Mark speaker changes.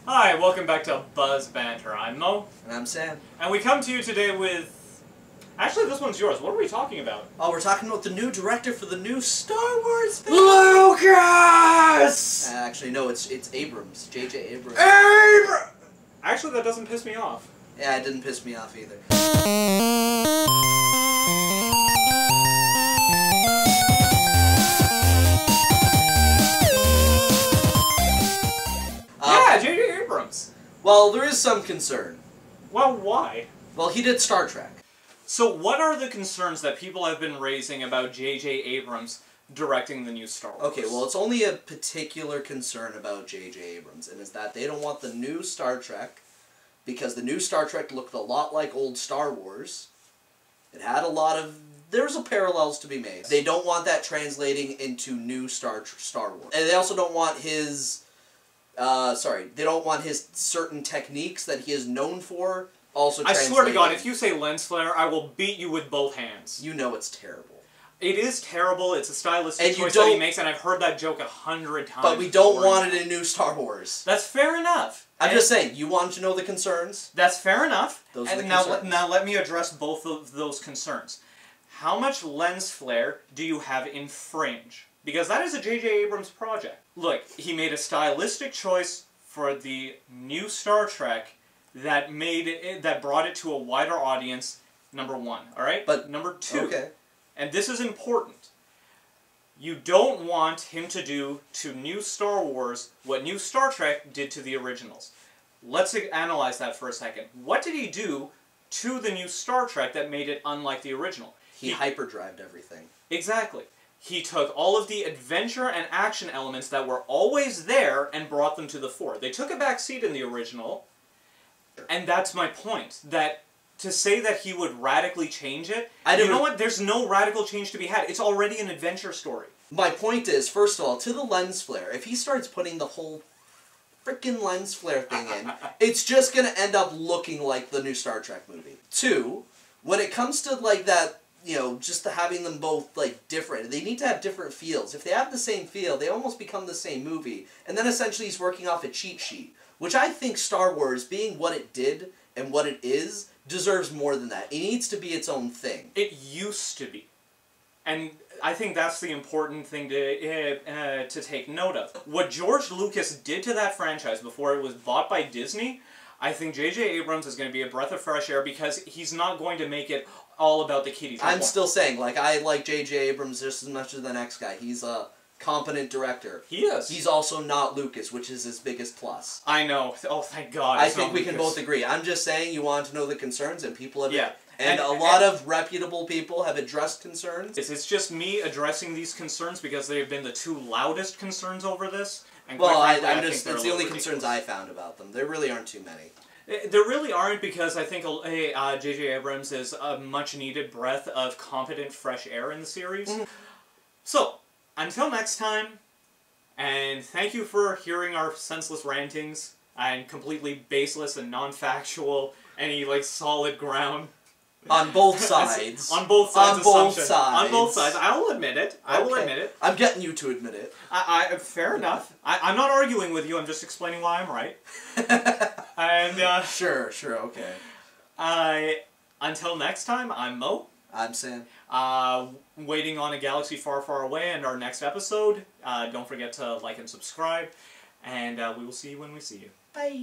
Speaker 1: Hi, welcome back to BUZ Banter. I'm Mo.
Speaker 2: And I'm Sam.
Speaker 1: And we come to you today with... Actually, this one's yours. What are we talking about?
Speaker 2: Oh, we're talking about the new director for the new Star Wars film.
Speaker 1: Lucas!
Speaker 2: Actually, no, it's Abrams. J.J. Abrams.
Speaker 1: Actually, that doesn't piss me off.
Speaker 2: Yeah, it didn't piss me off either.
Speaker 1: Yeah, J.J. Abrams.
Speaker 2: Well, there is some concern.
Speaker 1: Well, why?
Speaker 2: Well, he did Star Trek.
Speaker 1: So what are the concerns that people have been raising about J.J. Abrams directing the new Star Wars?
Speaker 2: Okay, well, it's only a particular concern about J.J. Abrams, and it's that they don't want the new Star Trek, because the new Star Trek looked a lot like old Star Wars. It had a lot of... There's a parallels to be made. They don't want that translating into new Star Wars. And they also don't want his... they don't want his certain techniques that he is known for also translating.
Speaker 1: I swear to God, if you say lens flare, I will beat you with both hands.
Speaker 2: You know it's terrible.
Speaker 1: It is terrible. It's a stylistic choice that he makes, and I've heard that joke 100 times.
Speaker 2: But we don't want it in new Star Wars.
Speaker 1: That's fair enough.
Speaker 2: I'm just saying, you want to know the concerns?
Speaker 1: That's fair enough.
Speaker 2: Those are the
Speaker 1: concerns. Now let me address both of those concerns. How much lens flare do you have in Fringe? Because that is a J.J. Abrams project. Look, he made a stylistic choice for the new Star Trek that brought it to a wider audience, number one, alright?
Speaker 2: But,
Speaker 1: number two,
Speaker 2: okay.
Speaker 1: And this is important, you don't want him to do to new Star Wars what new Star Trek did to the originals. Let's analyze that for a second. What did he do to the new Star Trek that made it unlike the original?
Speaker 2: He hyperdrived everything.
Speaker 1: Exactly. He took all of the adventure and action elements that were always there and brought them to the fore. They took a back seat in the original, and that's my point. That to say that he would radically change it, you know what? There's no radical change to be had. It's already an adventure story.
Speaker 2: My point is, first of all, to the lens flare, if he starts putting the whole frickin' lens flare thing in, it's just gonna end up looking like the new Star Trek movie. Two, when it comes to like that, you know, just having them both, like, different. They need to have different feels. If they have the same feel, they almost become the same movie. And then essentially he's working off a cheat sheet. Which I think Star Wars, being what it did and what it is, deserves more than that. It needs to be its own thing.
Speaker 1: It used to be. And I think that's the important thing to take note of. What George Lucas did to that franchise before it was bought by Disney, I think J.J. Abrams is going to be a breath of fresh air because he's not going to make it all about the kiddies.
Speaker 2: I'm still saying, like, I like J.J. Abrams just as much as the next guy. He's a competent director.
Speaker 1: He is.
Speaker 2: He's also not Lucas, which is his biggest plus.
Speaker 1: I know. Oh, thank God.
Speaker 2: I think we can both agree. I'm just saying you want to know the concerns, and people have...
Speaker 1: Yeah.
Speaker 2: And a lot of reputable people have addressed concerns.
Speaker 1: It's just me addressing these concerns because they have been the two loudest concerns over this. And
Speaker 2: well,
Speaker 1: frankly,
Speaker 2: it's the only concerns I found about them. There really aren't too many.
Speaker 1: There really aren't, because I think J.J. Abrams is a much-needed breath of competent, fresh air in the series. So, until next time, and thank you for hearing our senseless rantings, and completely baseless and non-factual, any, like, solid ground.
Speaker 2: On both sides.
Speaker 1: On both sides.
Speaker 2: On both sides.
Speaker 1: On both sides. I will admit it. I will admit it.
Speaker 2: I'm getting you to admit it.
Speaker 1: Fair enough. I'm not arguing with you. I'm just explaining why I'm right. And
Speaker 2: Sure, okay.
Speaker 1: Until next time, I'm Mo.
Speaker 2: I'm Sam.
Speaker 1: Waiting on a galaxy far, far away, and our next episode. Don't forget to like and subscribe, and we will see you when we see you.
Speaker 2: Bye.